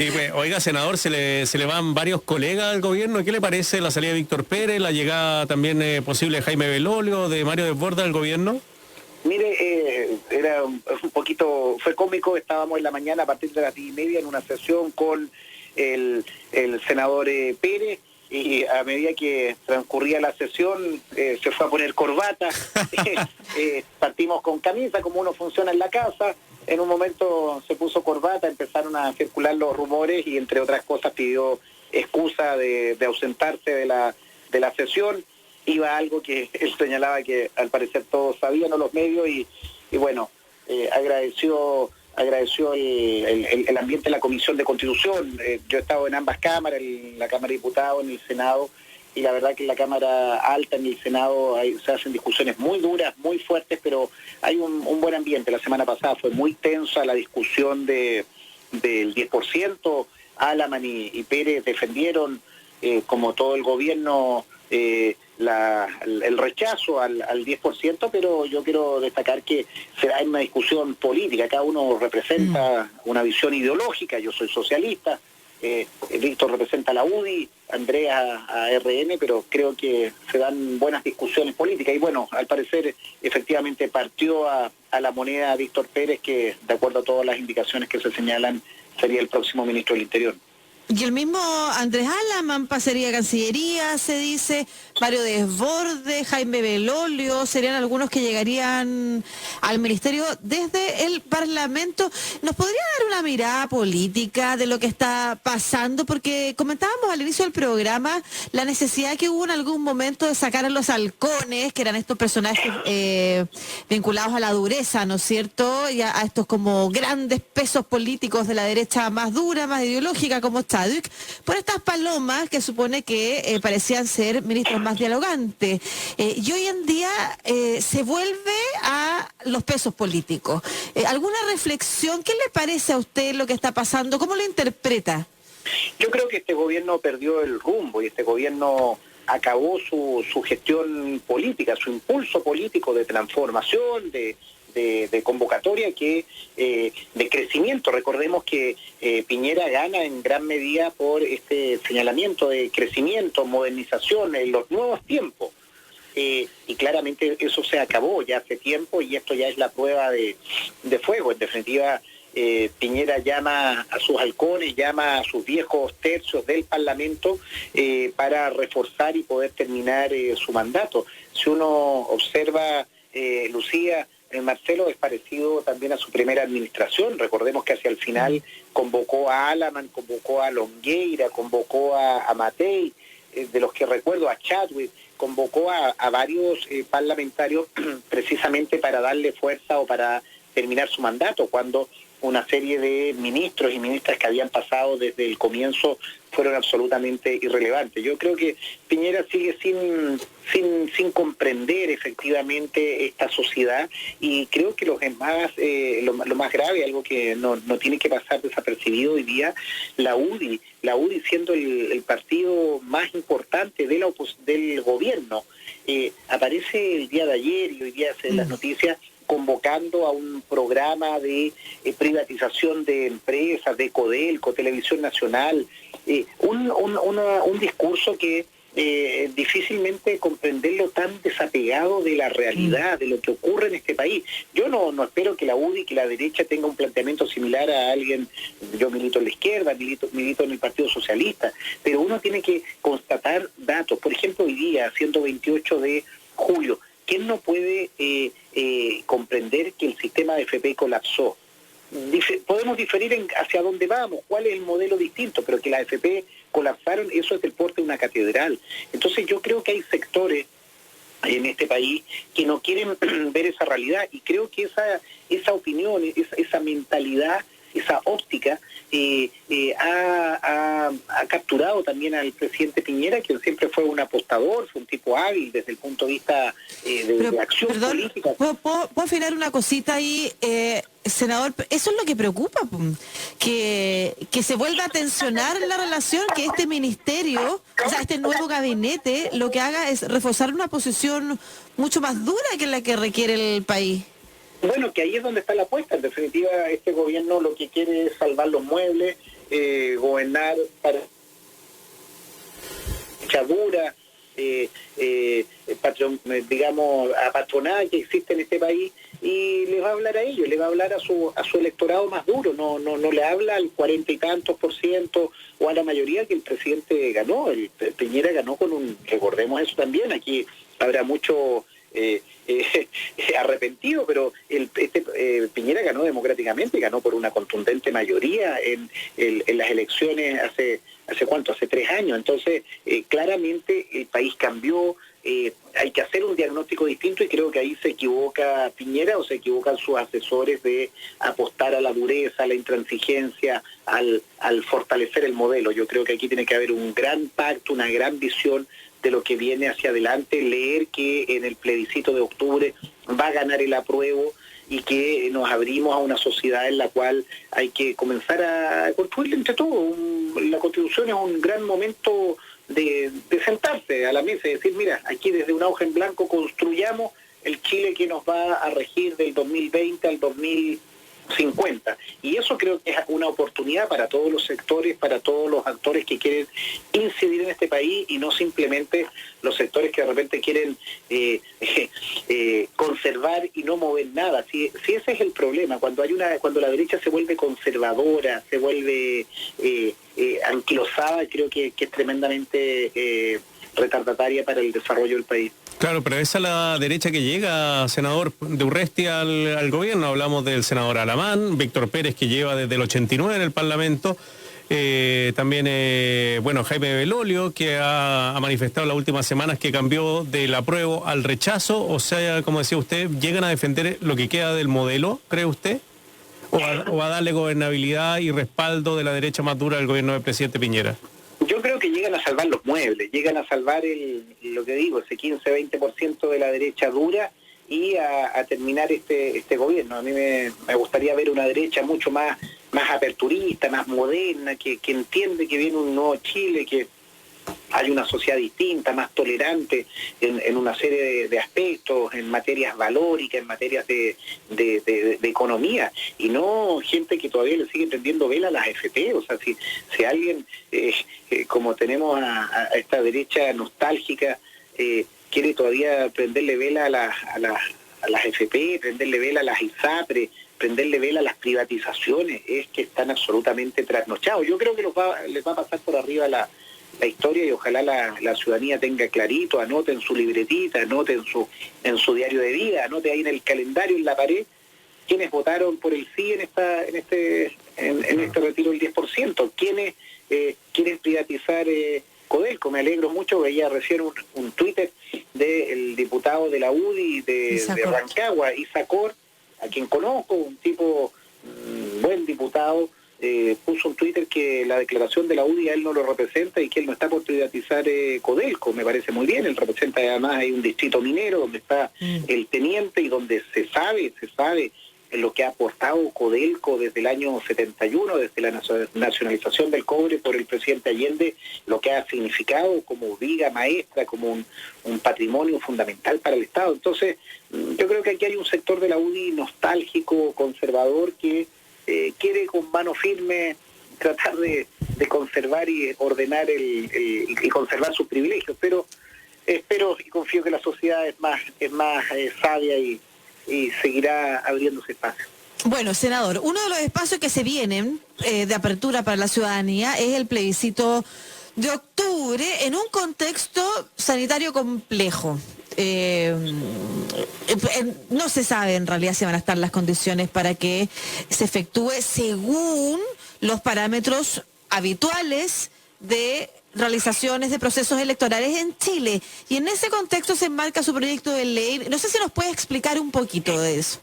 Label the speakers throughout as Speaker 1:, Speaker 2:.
Speaker 1: Sí, pues, oiga, senador, se le van varios colegas al gobierno. ¿Qué le parece la salida de Víctor Pérez, la llegada también posible de Jaime Belolio, de Mario Desbordes al gobierno?
Speaker 2: Mire, era un poquito, fue cómico, estábamos en la mañana a partir de las 10:30 en una sesión con el senador Pérez, y a medida que transcurría la sesión se fue a poner corbata, partimos con camisa como uno funciona en la casa, en un momento se puso corbata, empezaron a circular los rumores y entre otras cosas pidió excusa de ausentarse de la sesión. Iba algo que él señalaba que al parecer todos sabían, o los medios, y bueno, agradeció el ambiente de la Comisión de Constitución. Yo he estado en ambas cámaras, en la Cámara de Diputados, en el Senado, y la verdad que en la Cámara Alta, en el Senado, se hacen discusiones muy duras, muy fuertes, pero hay un buen ambiente. La semana pasada fue muy tensa la discusión del 10%. Alaman y Pérez defendieron, como todo el gobierno, el rechazo al 10%, pero yo quiero destacar que será en una discusión política, cada uno representa una visión ideológica. Yo soy socialista, Víctor representa a la UDI, Andrea a RN, pero creo que se dan buenas discusiones políticas, y bueno, al parecer efectivamente partió a la moneda Víctor Pérez, que de acuerdo a todas las indicaciones que se señalan sería el próximo ministro del Interior.
Speaker 3: Y el mismo Andrés Alaman pasaría a Cancillería, se dice, Mario Desbordes, Jaime Belolio, serían algunos que llegarían al ministerio desde el Parlamento. ¿Nos podría dar una mirada política de lo que está pasando? Porque comentábamos al inicio del programa la necesidad que hubo en algún momento de sacar a los halcones, que eran estos personajes vinculados a la dureza, ¿no es cierto? Y a estos como grandes pesos políticos de la derecha más dura, más ideológica, como está por estas palomas que supone que parecían ser ministros más dialogantes. Y hoy en día se vuelve a los pesos políticos. ¿Alguna reflexión? ¿Qué le parece a usted lo que está pasando? ¿Cómo lo interpreta?
Speaker 2: Yo creo que este gobierno perdió el rumbo, y este gobierno acabó su gestión política, su impulso político de transformación, de convocatoria, de crecimiento. Recordemos que Piñera gana en gran medida por este señalamiento de crecimiento, modernización, en los nuevos tiempos. Y claramente eso se acabó ya hace tiempo, y esto ya es la prueba de fuego. En definitiva, Piñera llama a sus halcones, llama a sus viejos tercios del Parlamento para reforzar y poder terminar su mandato. Si uno observa, Lucía, Marcelo, es parecido también a su primera administración. Recordemos que hacia el final convocó a Alaman, convocó a Longueira, convocó a Matei, de los que recuerdo, a Chadwick, convocó a varios parlamentarios precisamente para darle fuerza o para terminar su mandato, cuando una serie de ministros y ministras que habían pasado desde el comienzo fueron absolutamente irrelevantes. Yo creo que Piñera sigue sin comprender efectivamente esta sociedad, y creo que lo más grave, algo que no tiene que pasar desapercibido hoy día, la UDI siendo el partido más importante del gobierno, aparece el día de ayer, y hoy día en las noticias, convocando a un programa de privatización de empresas, de Codelco, Televisión Nacional, un discurso que difícilmente comprenderlo tan desapegado de la realidad, de lo que ocurre en este país. Yo no espero que la UDI, que la derecha tenga un planteamiento similar a alguien. Yo milito en la izquierda, milito en el Partido Socialista, pero uno tiene que constatar datos. Por ejemplo, hoy día, siendo 28 de julio, ¿quién no puede comprender que el sistema de FP colapsó? Podemos diferir hacia dónde vamos, cuál es el modelo distinto, pero que las FP colapsaron, eso es del porte de una catedral. Entonces yo creo que hay sectores en este país que no quieren ver esa realidad, y creo que esa opinión, esa mentalidad, esa óptica ha capturado también al presidente Piñera, quien siempre fue un apostador, fue un tipo hábil desde el punto de vista de acción política.
Speaker 3: ¿Puedo afinar una cosita ahí, senador? Eso es lo que preocupa, que se vuelva a tensionar la relación, que este ministerio, o sea, este nuevo gabinete, lo que haga es reforzar una posición mucho más dura que la que requiere el país.
Speaker 2: Bueno, que ahí es donde está la apuesta. En definitiva, este gobierno lo que quiere es salvar los muebles, gobernar para echadura, digamos, apatronada que existe en este país, y les va a hablar a ellos, le va a hablar a su electorado más duro, no le habla al 40 y tantos % o a la mayoría que el presidente ganó. El Piñera ganó recordemos eso también, aquí habrá mucho arrepentido, pero Piñera ganó democráticamente, ganó por una contundente mayoría en las elecciones hace 3 años. Entonces, claramente el país cambió. Hay que hacer un diagnóstico distinto, y creo que ahí se equivoca Piñera o se equivocan sus asesores de apostar a la dureza, a la intransigencia, al fortalecer el modelo. Yo creo que aquí tiene que haber un gran pacto, una gran visión de lo que viene hacia adelante, leer que en el plebiscito de octubre va a ganar el apruebo y que nos abrimos a una sociedad en la cual hay que comenzar a construirla entre todos. La Constitución es un gran momento de sentarse a la mesa y decir, mira, aquí desde una hoja en blanco construyamos el Chile que nos va a regir del 2020 al 2050. Y eso creo que es una oportunidad para todos los sectores, para todos los actores que quieren incidir en este país, y no simplemente los sectores que de repente quieren conservar y no mover nada. Si ese es el problema, cuando la derecha se vuelve conservadora, se vuelve anquilosada, creo que es tremendamente retardataria para el desarrollo del país.
Speaker 1: Claro, pero esa es la derecha que llega, senador de Urresti, al gobierno. Hablamos del senador Alamán, Víctor Pérez, que lleva desde el 89 en el Parlamento. También, Jaime Belolio, que ha manifestado las últimas semanas que cambió del apruebo al rechazo. O sea, como decía usted, ¿llegan a defender lo que queda del modelo, cree usted? ¿O a darle gobernabilidad y respaldo de la derecha más dura del gobierno del presidente Piñera?
Speaker 2: Yo creo que llegan a salvar los muebles, llegan a salvar lo que digo, ese 15-20% de la derecha dura, y a terminar este gobierno. A mí me gustaría ver una derecha mucho más aperturista, más moderna, que entiende que viene un nuevo Chile, que hay una sociedad distinta, más tolerante en una serie de aspectos, en materias valóricas, en materias de economía, y no gente que todavía le sigue prendiendo vela a las AFP. O sea, si alguien, como tenemos a esta derecha nostálgica, quiere todavía prenderle vela a las AFP, prenderle vela a las ISAPRE, prenderle vela a las privatizaciones, es que están absolutamente trasnochados. Yo creo que les va a pasar por arriba la historia, y ojalá la ciudadanía tenga clarito, anote en su libretita, anote en su diario de vida, anote ahí en el calendario, en la pared, quienes votaron por el sí en este retiro del 10%, quienes quieren privatizar Codelco. Me alegro mucho, veía recién un Twitter del diputado de la UDI de Rancagua, Isacor, a quien conozco, un tipo, buen diputado, puso un Twitter que la declaración de la UDI a él no lo representa y que él no está por privatizar Codelco. Me parece muy bien. Él representa, además, hay un distrito minero donde está el teniente, y donde se sabe en lo que ha aportado Codelco desde el año 71, desde la nacionalización del cobre por el presidente Allende, lo que ha significado como viga maestra, como un patrimonio fundamental para el Estado. Entonces, yo creo que aquí hay un sector de la UDI nostálgico, conservador, que quiere con mano firme tratar de conservar y ordenar y conservar sus privilegios, pero espero y confío que la sociedad es más sabia y seguirá abriéndose espacio.
Speaker 3: Bueno, senador, uno de los espacios que se vienen de apertura para la ciudadanía es el plebiscito de octubre, en un contexto sanitario complejo. No se sabe en realidad si van a estar las condiciones para que se efectúe según los parámetros habituales de realizaciones de procesos electorales en Chile. Y en ese contexto se enmarca su proyecto de ley. No sé si nos puede explicar un poquito de eso.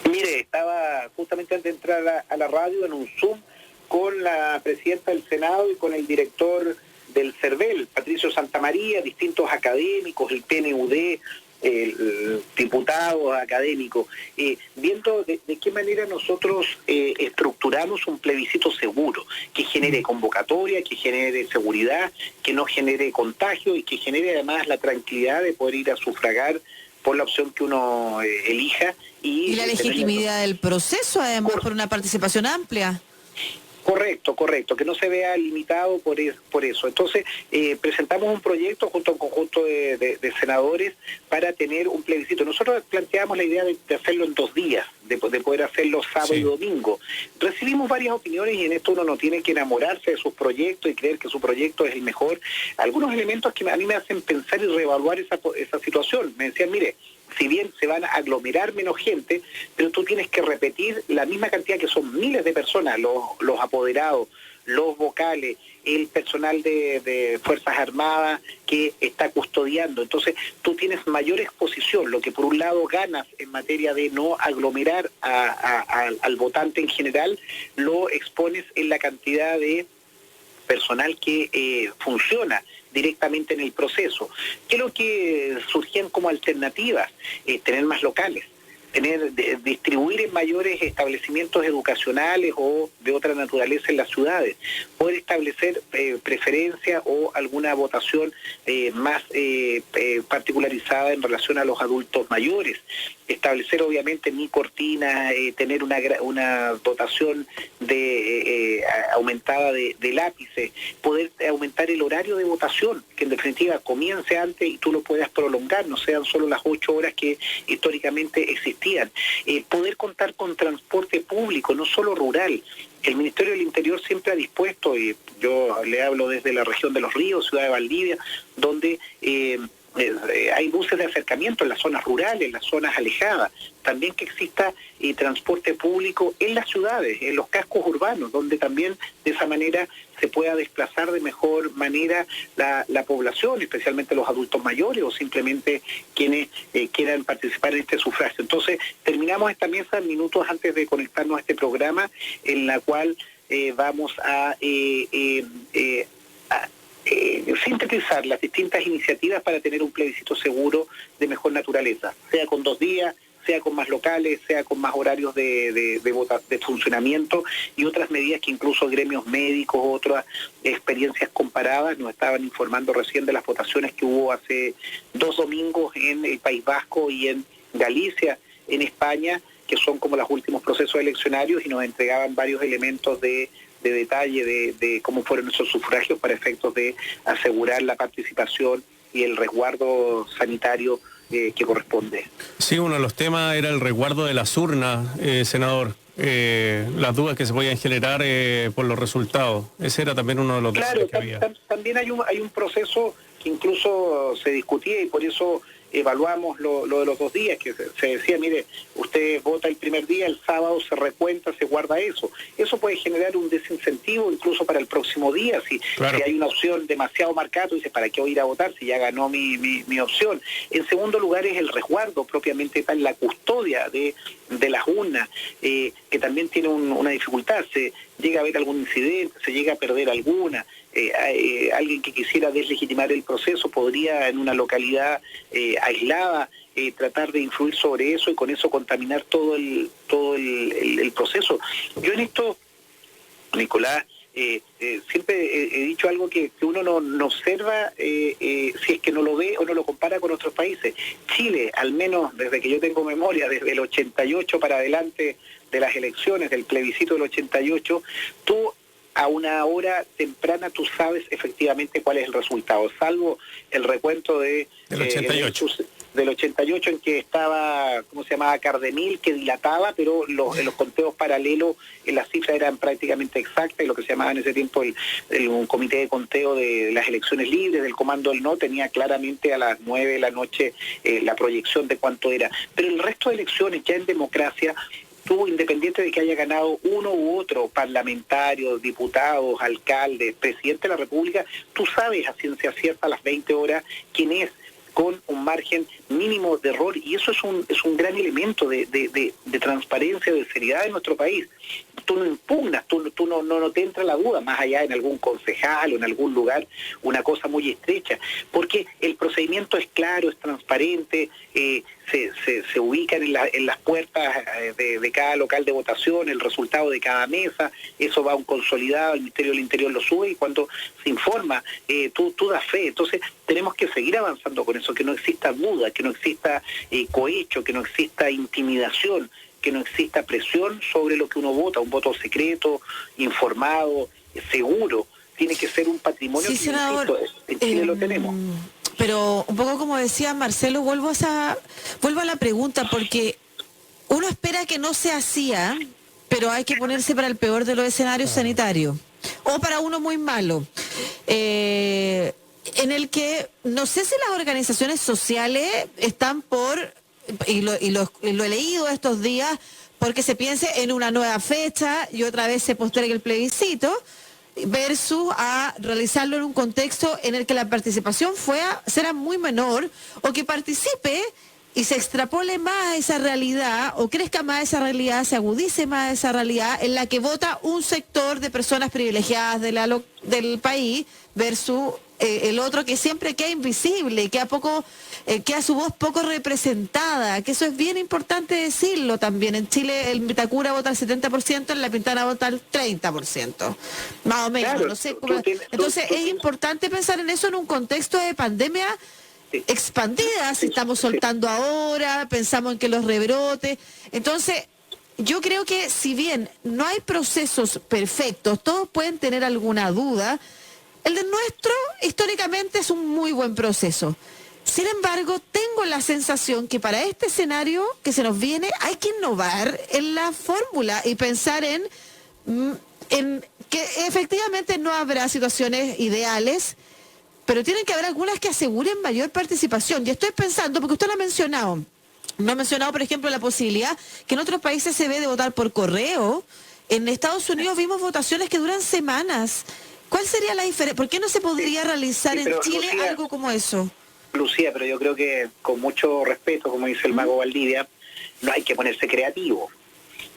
Speaker 2: Mire, estaba justamente antes de entrar a la radio en un Zoom con la presidenta del Senado y con el director del CERVEL, Patricio Santamaría, distintos académicos, el PNUD, diputados académicos, viendo de qué manera nosotros estructuramos un plebiscito seguro, que genere convocatoria, que genere seguridad, que no genere contagio y que genere además la tranquilidad de poder ir a sufragar por la opción que uno elija. Y
Speaker 3: la legitimidad del proceso, además, por una participación amplia.
Speaker 2: Correcto, que no se vea limitado por eso. Entonces, presentamos un proyecto junto a un conjunto de senadores para tener un plebiscito. Nosotros planteamos la idea de hacerlo en 2 días, de poder hacerlo sábado y domingo. Recibimos varias opiniones y en esto uno no tiene que enamorarse de sus proyectos y creer que su proyecto es el mejor. Algunos elementos que a mí me hacen pensar y reevaluar esa situación. Me decían, mire, si bien se van a aglomerar menos gente, pero tú tienes que repetir la misma cantidad, que son miles de personas, los apoderados, los vocales, el personal de Fuerzas Armadas que está custodiando. Entonces tú tienes mayor exposición, lo que por un lado ganas en materia de no aglomerar al votante en general, lo expones en la cantidad de personal que funciona directamente en el proceso. ¿Qué es lo que surgían como alternativas? Tener más locales, distribuir en mayores establecimientos educacionales o de otra naturaleza en las ciudades, poder establecer preferencia o alguna votación más particularizada en relación a los adultos mayores, establecer obviamente mi cortina, tener una dotación aumentada de lápices, poder aumentar el horario de votación, que en definitiva comience antes y tú lo puedas prolongar, no sean solo las 8 horas que históricamente existían. Poder contar con transporte público, no solo rural. El Ministerio del Interior siempre ha dispuesto, y yo le hablo desde la región de Los Ríos, ciudad de Valdivia, donde hay buses de acercamiento en las zonas rurales, en las zonas alejadas. También que exista transporte público en las ciudades, en los cascos urbanos, donde también de esa manera se pueda desplazar de mejor manera la población, especialmente los adultos mayores o simplemente quienes quieran participar en este sufragio. Entonces, terminamos esta mesa minutos antes de conectarnos a este programa, en la cual vamos a sintetizar las distintas iniciativas para tener un plebiscito seguro de mejor naturaleza, sea con 2 días, sea con más locales, sea con más horarios de funcionamiento y otras medidas que incluso gremios médicos, otras experiencias comparadas, nos estaban informando recién de las votaciones que hubo hace 2 domingos en el País Vasco y en Galicia, en España, que son como los últimos procesos eleccionarios, y nos entregaban varios elementos de detalle de cómo fueron esos sufragios para efectos de asegurar la participación y el resguardo sanitario que corresponde.
Speaker 1: Sí, uno de los temas era el resguardo de las urnas, senador. Las dudas que se podían generar por los resultados. Ese era también uno de los
Speaker 2: claro,
Speaker 1: que había.
Speaker 2: También hay un proceso que incluso se discutía y por eso evaluamos lo de los 2 días, que se decía, mire, usted vota el primer día, el sábado se recuenta, se guarda eso. Eso puede generar un desincentivo incluso para el próximo día, si hay una opción demasiado marcada, tú dices, ¿para qué voy a ir a votar si ya ganó mi opción? En segundo lugar es el resguardo, propiamente tal, la custodia de las urnas, que también tiene una dificultad, se llega a haber algún incidente, se llega a perder alguna. Alguien que quisiera deslegitimar el proceso podría en una localidad aislada tratar de influir sobre eso y con eso contaminar todo el proceso. Yo en esto, Nicolás, siempre he dicho algo que uno no observa si es que no lo ve o no lo compara con otros países. Chile, al menos desde que yo tengo memoria, desde el 88 para adelante de las elecciones, del plebiscito del 88, tú a una hora temprana tú sabes efectivamente cuál es el resultado, salvo el recuento del 88 en que estaba, ¿cómo se llamaba?, Cardemil, que dilataba, pero en los conteos paralelos las cifras eran prácticamente exactas, y lo que se llamaba en ese tiempo un comité de conteo de las elecciones libres del Comando del No tenía claramente a las 9 de la noche la proyección de cuánto era. Pero el resto de elecciones ya en democracia, tú, independiente de que haya ganado uno u otro parlamentario, diputados, alcaldes, presidente de la República, tú sabes a ciencia cierta a las 20 horas quién es, con un margen mínimo de error, y eso es un gran elemento de transparencia, de seriedad en nuestro país. Tú no impugnas, tú no te entra la duda, más allá en algún concejal o en algún lugar, una cosa muy estrecha, porque el procedimiento es claro, es transparente, se ubican en las puertas de cada local de votación, el resultado de cada mesa, eso va a un consolidado, el Ministerio del Interior lo sube, y cuando se informa, tú das fe. Entonces tenemos que seguir avanzando con eso, que no exista duda, que no exista cohecho, que no exista intimidación, que no exista presión sobre lo que uno vota, un voto secreto, informado, seguro. Tiene que ser un patrimonio
Speaker 3: sí,
Speaker 2: que,
Speaker 3: senador,
Speaker 2: insisto, en Chile lo tenemos.
Speaker 3: Pero un poco como decía Marcelo, vuelvo a la pregunta, porque uno espera que no se hacía, pero hay que ponerse para el peor de los escenarios sanitarios, o para uno muy malo, en el que no sé si las organizaciones sociales están y lo he leído estos días, porque se piense en una nueva fecha y otra vez se postergue el plebiscito, versus a realizarlo en un contexto en el que la participación será muy menor, o que participe y se extrapole más esa realidad, o crezca más esa realidad, se agudice más esa realidad en la que vota un sector de personas privilegiadas del país versus el otro que siempre queda invisible, queda su voz poco representada, que eso es bien importante decirlo también. En Chile el Vitacura vota el 70%, en La Pintana vota el 30%, más o menos.
Speaker 2: Claro,
Speaker 3: no sé cómo. Entonces es importante pensar en eso en un contexto de pandemia expandida, si estamos soltando ahora, pensamos en que los rebrotes. Entonces, yo creo que si bien no hay procesos perfectos, todos pueden tener alguna duda, el de nuestro históricamente es un muy buen proceso. Sin embargo, tengo la sensación que para este escenario que se nos viene hay que innovar en la fórmula y pensar en que efectivamente no habrá situaciones ideales, pero tienen que haber algunas que aseguren mayor participación. Y estoy pensando, porque usted lo ha mencionado, no ha mencionado, por ejemplo, la posibilidad que en otros países se ve de votar por correo. En Estados Unidos vimos votaciones que duran semanas. ¿Cuál sería la diferencia? ¿Por qué no se podría realizar en Chile, Lucía, algo como eso?
Speaker 2: Lucía, pero yo creo que con mucho respeto, como dice el mago Valdivia, no hay que ponerse creativo.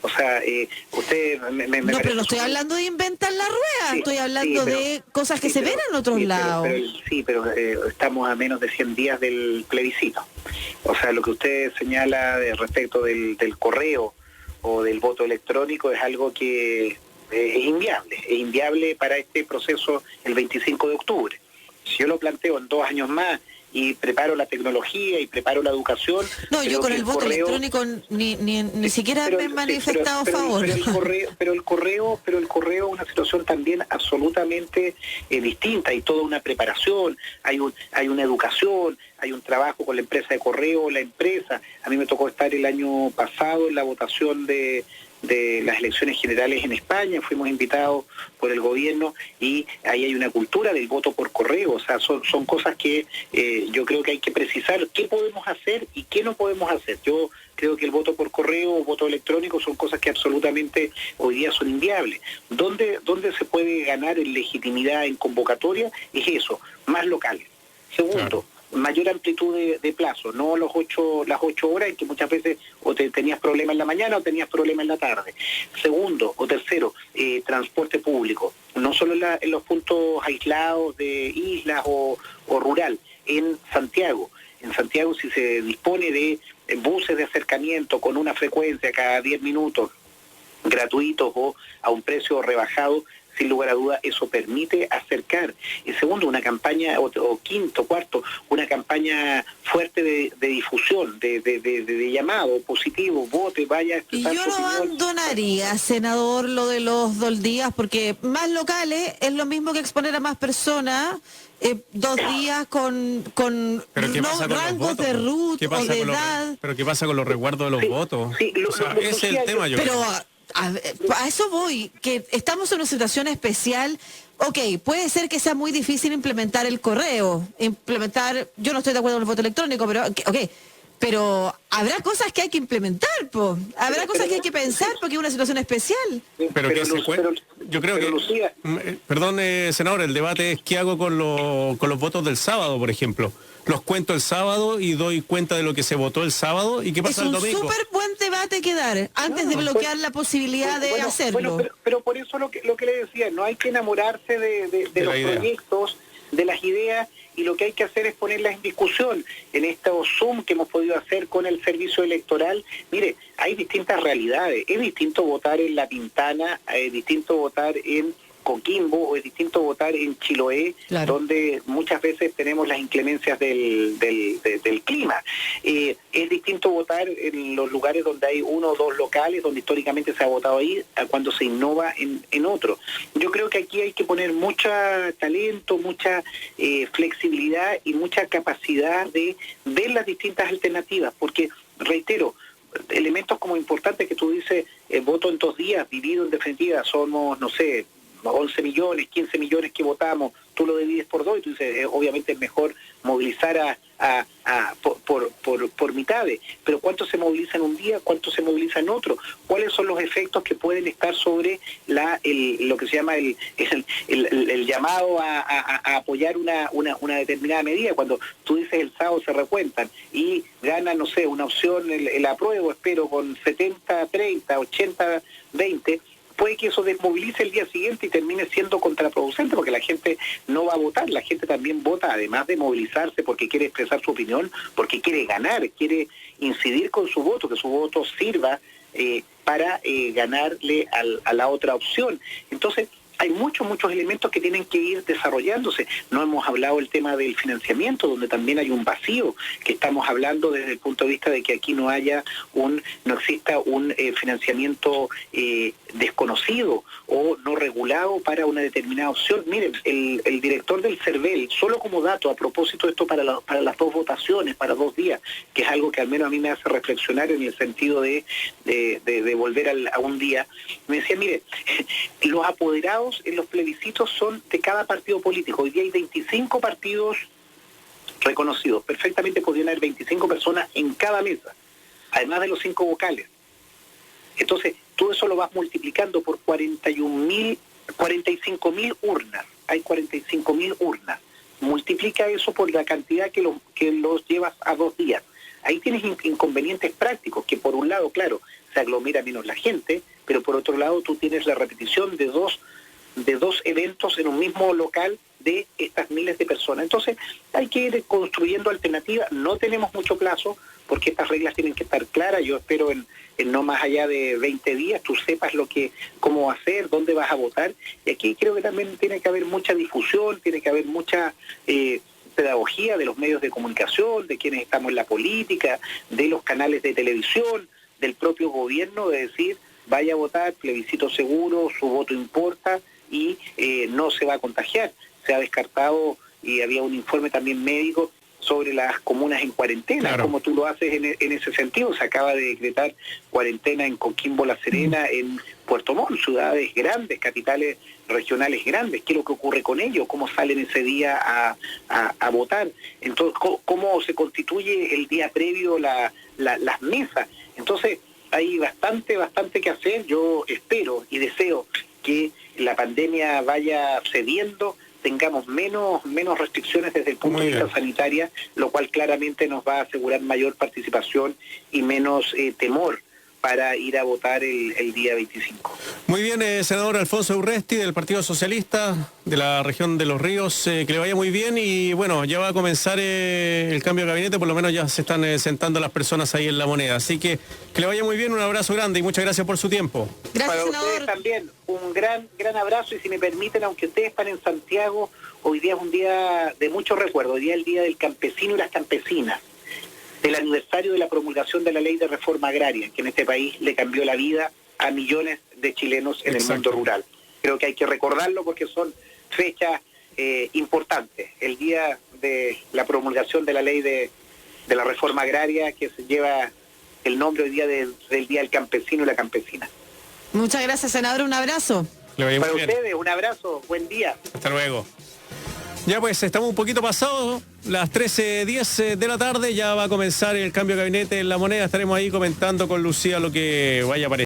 Speaker 2: O sea, usted
Speaker 3: no, pero no estoy hablando de inventar la rueda, sí, estoy hablando de cosas que se ven en otros lados.
Speaker 2: Pero estamos a menos de 100 días del plebiscito. O sea, lo que usted señala respecto del correo o del voto electrónico es algo que es inviable para este proceso el 25 de octubre. Si yo lo planteo en 2 años más y preparo la tecnología y preparo la educación...
Speaker 3: No, yo con el voto electrónico ni siquiera me he manifestado a favor.
Speaker 2: Pero el correo es una situación también absolutamente distinta. Hay toda una preparación, hay una educación, hay un trabajo con la empresa de correo, la empresa. A mí me tocó estar el año pasado en la votación de las elecciones generales en España, fuimos invitados por el gobierno y ahí hay una cultura del voto por correo. O sea, son cosas que yo creo que hay que precisar qué podemos hacer y qué no podemos hacer. Yo creo que el voto por correo o voto electrónico son cosas que absolutamente hoy día son inviables. ¿Dónde se puede ganar en legitimidad, en convocatoria? Es eso, más locales. Segundo, mayor amplitud de plazo, no las 8 horas en que muchas veces o tenías problemas en la mañana o tenías problemas en la tarde. Segundo o tercero, transporte público, no solo en los puntos aislados de islas o rural, en Santiago. En Santiago, si se dispone de buses de acercamiento con una frecuencia cada 10 minutos, gratuitos o a un precio rebajado, sin lugar a duda, eso permite acercar. Y segundo, una campaña, o quinto, cuarto, una campaña fuerte de difusión, de llamado positivo, vote, vaya a expresar.
Speaker 3: Y yo no abandonaría, senador, lo de los 2 días, porque más locales es lo mismo que exponer a más personas. 2 días con rangos de RUT o de edad.
Speaker 1: Pero ¿qué pasa con los resguardos de los votos? Sí, ese es el tema, yo creo.
Speaker 3: A eso voy, que estamos en una situación especial. Ok, puede ser que sea muy difícil implementar el correo, yo no estoy de acuerdo con el voto electrónico, pero habrá cosas que hay que implementar, habrá cosas que hay que pensar porque es una situación especial.
Speaker 1: Yo creo que, Lucía, perdón, senador, el debate es qué hago con los votos del sábado, por ejemplo. Los cuento el sábado y doy cuenta de lo que se votó el sábado y qué pasa el domingo.
Speaker 3: Es un súper buen debate que dar antes de bloquear la posibilidad de hacerlo.
Speaker 2: Pero por eso lo que le decía, no hay que enamorarse de los proyectos, de las ideas, y lo que hay que hacer es ponerlas en discusión. En estos Zoom que hemos podido hacer con el servicio electoral, mire, hay distintas realidades. Es distinto votar en La Pintana, es distinto votar en Coquimbo, o es distinto votar votar en Chiloé,
Speaker 3: claro,
Speaker 2: donde muchas veces tenemos las inclemencias del clima. Es distinto votar en los lugares donde hay 1 o 2 locales, donde históricamente se ha votado ahí, a cuando se innova en otro. Yo creo que aquí hay que poner mucho talento, mucha flexibilidad y mucha capacidad de ver las distintas alternativas, porque, reitero, elementos como importantes que tú dices, voto en 2 días, dividido en definitiva, somos, no sé, 11 millones, 15 millones que votamos, tú lo divides por 2 y tú dices, obviamente es mejor movilizar por mitades, pero ¿cuánto se moviliza en un día? ¿Cuánto se moviliza en otro? ¿Cuáles son los efectos que pueden estar sobre lo que se llama el llamado a apoyar una determinada medida? Cuando tú dices el sábado se recuentan y gana, no sé, una opción, el apruebo, espero, con 70-30, 80-20, puede que eso desmovilice el día siguiente y termine siendo contraproducente, porque la gente no va a votar, la gente también vota, además de movilizarse porque quiere expresar su opinión, porque quiere ganar, quiere incidir con su voto, que su voto sirva para ganarle a la otra opción. Entonces, hay muchos elementos que tienen que ir desarrollándose. No hemos hablado del tema del financiamiento, donde también hay un vacío, que estamos hablando desde el punto de vista de que aquí no exista un financiamiento desconocido o no regulado para una determinada opción. Miren, el director del CERVEL, solo como dato, a propósito de esto para las 2 votaciones, para 2 días, que es algo que al menos a mí me hace reflexionar en el sentido de volver a un día, me decía, mire, los apoderados en los plebiscitos son de cada partido político. Hoy día hay 25 partidos reconocidos. Perfectamente podrían haber 25 personas en cada mesa, además de los 5 vocales. Entonces, todo eso lo vas multiplicando por 45.000 urnas. Hay 45.000 urnas. Multiplica eso por la cantidad que los llevas a 2 días. Ahí tienes inconvenientes prácticos, que por un lado, claro, se aglomera menos la gente, pero por otro lado tú tienes la repetición de dos eventos en un mismo local de estas miles de personas. Entonces hay que ir construyendo alternativas. No tenemos mucho plazo porque estas reglas tienen que estar claras. Yo espero en no más allá de 20 días tú sepas cómo hacer, dónde vas a votar. Y aquí creo que también tiene que haber mucha difusión, tiene que haber mucha pedagogía de los medios de comunicación, de quienes estamos en la política, de los canales de televisión, del propio gobierno, de decir, vaya a votar, plebiscito seguro, su voto importa y no se va a contagiar. Se ha descartado, y había un informe también médico sobre las comunas en cuarentena, claro, como tú lo haces en ese sentido. Se acaba de decretar cuarentena en Coquimbo, La Serena, en Puerto Montt, ciudades grandes, capitales regionales grandes. ¿Qué es lo que ocurre con ellos? ¿Cómo salen ese día a votar? Entonces, ¿cómo se constituye el día previo las mesas? Entonces, hay bastante que hacer. Yo espero y deseo que la pandemia vaya cediendo, tengamos menos restricciones desde el punto de vista sanitario, lo cual claramente nos va a asegurar mayor participación y menos temor para ir a votar el día 25.
Speaker 1: Muy bien, senador Alfonso Urresti, del Partido Socialista de la región de Los Ríos, que le vaya muy bien y bueno, ya va a comenzar el cambio de gabinete, por lo menos ya se están sentando las personas ahí en La Moneda, así que le vaya muy bien, un abrazo grande y muchas gracias por su tiempo.
Speaker 3: Gracias,
Speaker 2: para
Speaker 3: senador.
Speaker 2: Ustedes también, un gran abrazo y si me permiten, aunque ustedes están en Santiago, hoy día es un día de mucho recuerdo, hoy día es el día del campesino y las campesinas, del aniversario de la promulgación de la ley de reforma agraria, que en este país le cambió la vida a millones de chilenos en el mundo rural. Creo que hay que recordarlo porque son fechas importantes. El día de la promulgación de la ley de la reforma agraria, que se lleva el nombre hoy día del Día del Campesino y la Campesina.
Speaker 3: Muchas gracias, senador. Un abrazo.
Speaker 2: Para ustedes, un abrazo. Buen día.
Speaker 1: Hasta luego. Ya pues, estamos un poquito pasados, las 13:10 de la tarde, ya va a comenzar el cambio de gabinete en La Moneda, estaremos ahí comentando con Lucía lo que vaya a aparecer.